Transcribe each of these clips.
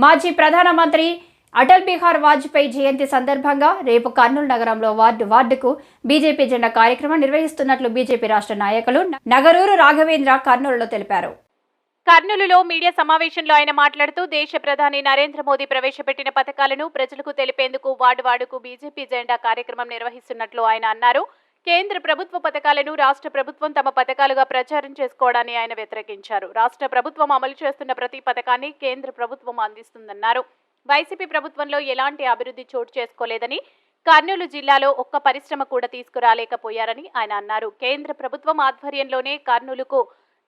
మాజీ ప్రధానమంత్రి అటల్ బిహారీ వాజ్పేయి జయంతి సందర్భంగా రేపు కర్నూలు నగరంలో వార్డుకు బీజేపీ జెండా కార్యక్రమం నిర్వహిస్తున్నట్లు బీజేపీ రాష్ట్ర నాయకులు నగరూరు రాఘవేంద్ర కర్నూలులో తెలిపారు. కర్నూలులో మీడియా సమావేశంలో ఆయన మాట్లాడుతూ దేశ ప్రధాని నరేంద్ర మోదీ ప్రవేశపెట్టిన పథకాలను ప్రజలకు తెలిపేందుకు వార్డుకు బీజేపీ జెండా కార్యక్రమం నిర్వహిస్తున్నట్లు ఆయన అన్నారు. కేంద్ర ప్రభుత్వ పథకాలను రాష్ట్ర ప్రభుత్వం తమ పథకాలుగా ప్రచారం చేసుకోవడాన్ని ఆయన వ్యతిరేకించారు. రాష్ట్ర ప్రభుత్వం అమలు చేస్తున్న ప్రతి పథకాన్ని కేంద్ర ప్రభుత్వం అందిస్తుందన్నారు. వైసీపీ ప్రభుత్వంలో ఎలాంటి అభివృద్ధి చోటు చేసుకోలేదని, కర్నూలు జిల్లాలో ఒక్క పరిశ్రమ కూడా తీసుకురాలేకపోయారని ఆయన అన్నారు. కేంద్ర ప్రభుత్వం ఆధ్వర్యంలోనే కర్నూలుకు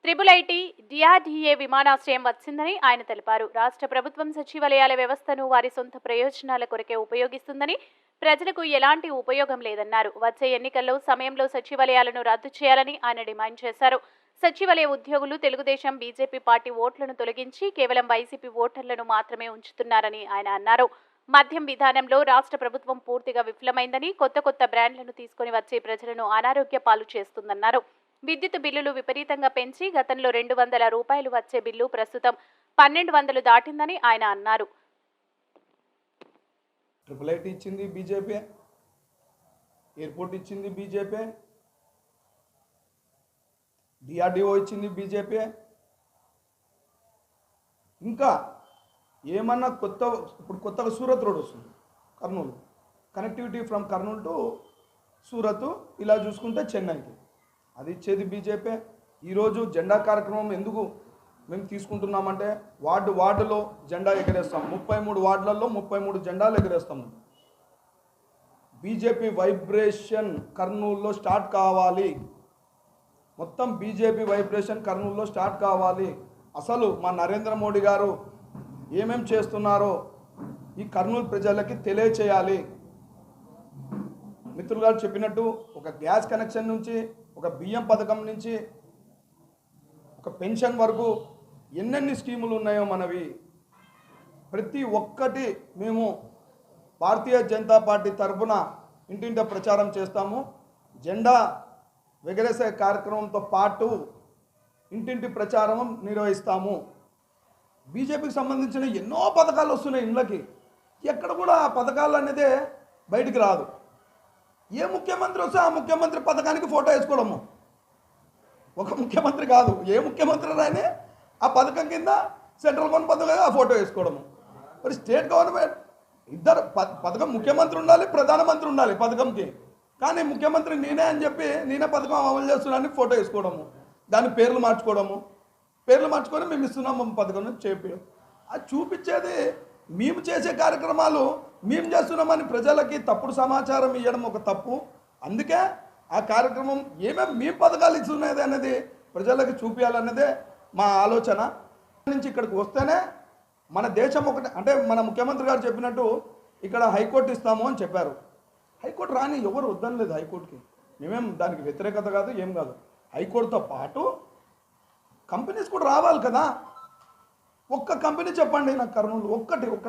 IIIT DRDA విమానాశ్రయం వచ్చిందని ఆయన తెలిపారు. రాష్ట్ర ప్రభుత్వం సచివాలయాల వ్యవస్థను వారి సొంత ప్రయోజనాల కొరకే ఉపయోగిస్తుందని, ప్రజలకు ఎలాంటి ఉపయోగం లేదన్నారు. వచ్చే ఎన్నికల్లో సమయంలో సచివాలయాలను రద్దు చేయాలని ఆయన డిమాండ్ చేశారు. సచివాలయ ఉద్యోగులు తెలుగుదేశం బీజేపీ పార్టీ ఓట్లను తొలగించి కేవలం వైసీపీ ఓటర్లను మాత్రమే ఉంచుతున్నారని ఆయన అన్నారు. మద్యం విధానంలో రాష్ట్ర ప్రభుత్వం పూర్తిగా విఫలమైందని, కొత్త బ్రాండ్లను తీసుకుని వచ్చి ప్రజలను అనారోగ్య పాలు చేస్తుందన్నారు. విద్యుత్ బిల్లులు విపరీతంగా పెంచి గతంలో 200 రూపాయలు వచ్చే బిల్లు ప్రస్తుతం 1200 దాటిందని ఆయన అన్నారు. IIIT ఇచ్చింది బీజేపీ, ఎయిర్పోర్ట్ ఇచ్చింది బీజేపీ, DRDO ఇచ్చింది బీజేపీ. ఇంకా ఏమన్నా ఇప్పుడు కొత్తగా సూరత్ రోడ్ వస్తుంది Kurnool, connectivity from Kurnool to Surat, ఇలా చూసుకుంటే చెన్నైకి, అది ఇచ్చేది బీజేపీ. ఈరోజు జెండా కార్యక్రమం ఎందుకు మేము తీసుకుంటున్నామంటే వార్డులో జెండా ఎగరేస్తాం. 33 వార్డులలో 33 జెండాలు ఎగరేస్తాము. బీజేపీ వైబ్రేషన్ కర్నూలులో స్టార్ట్ కావాలి. మొత్తం బీజేపీ వైబ్రేషన్ కర్నూలులో స్టార్ట్ కావాలి. అసలు మా నరేంద్ర మోడీ గారు ఏమేం చేస్తున్నారో ఈ కర్నూలు ప్రజలకి తెలియచేయాలి. మిత్రులు గారు చెప్పినట్టు ఒక గ్యాస్ కనెక్షన్ నుంచి, ఒక బియ్యం పథకం నుంచి, ఒక పెన్షన్ వరకు ఎన్నెన్ని స్కీములు ఉన్నాయో మనవి ప్రతి ఒక్కటి మేము భారతీయ జనతా పార్టీ తరఫున ఇంటింట ప్రచారం చేస్తాము. జెండా ఎగరేసే కార్యక్రమంతో పాటు ఇంటింటి ప్రచారం నిర్వహిస్తాము. బీజేపీకి సంబంధించిన ఎన్నో పథకాలు వస్తున్నాయి ఇండ్లకి, ఎక్కడ కూడా ఆ పథకాలు అనేదే బయటికి రాదు. ఏ ముఖ్యమంత్రి వస్తే ఆ ముఖ్యమంత్రి పథకానికి ఫోటో వేసుకోవడము. ఒక ముఖ్యమంత్రి కాదు, ఏ ముఖ్యమంత్రి రాని ఆ పథకం కింద సెంట్రల్ గవర్నమెంట్ పథకం ఆ ఫోటో వేసుకోవడము. మరి స్టేట్ గవర్నమెంట్ ఇద్దరు పథకం, ముఖ్యమంత్రి ఉండాలి, ప్రధానమంత్రి ఉండాలి పథకంకి. కానీ ముఖ్యమంత్రి నేనే అని చెప్పి నేనే పథకం అమలు చేస్తున్నానని ఫోటో వేసుకోవడము, దాని పేర్లు మార్చుకొని మేము ఇస్తున్నాము పథకం చెప్పి అది చూపించేది. మేము చేసే కార్యక్రమాలు మేము చేస్తున్నామని ప్రజలకి తప్పుడు సమాచారం ఇవ్వడం ఒక తప్పు. అందుకే ఆ కార్యక్రమం ఏమేమి మేము పథకాలు ఇస్తున్నది అనేది ప్రజలకి చూపించాలన్నదే మా ఆలోచన. నుంచి ఇక్కడికి వస్తేనే మన దేశం ఒకటి, అంటే మన ముఖ్యమంత్రి గారు చెప్పినట్టు ఇక్కడ హైకోర్టు ఇస్తాము అని చెప్పారు. హైకోర్టు రాని ఎవరు వద్దనలేదు హైకోర్టుకి. మేమేం దానికి వ్యతిరేకత కాదు, ఏం కాదు. హైకోర్టుతో పాటు కంపెనీస్ కూడా రావాలి కదా. ఒక్క కంపెనీ చెప్పండి నాకు కర్నూలు, ఒక్కటి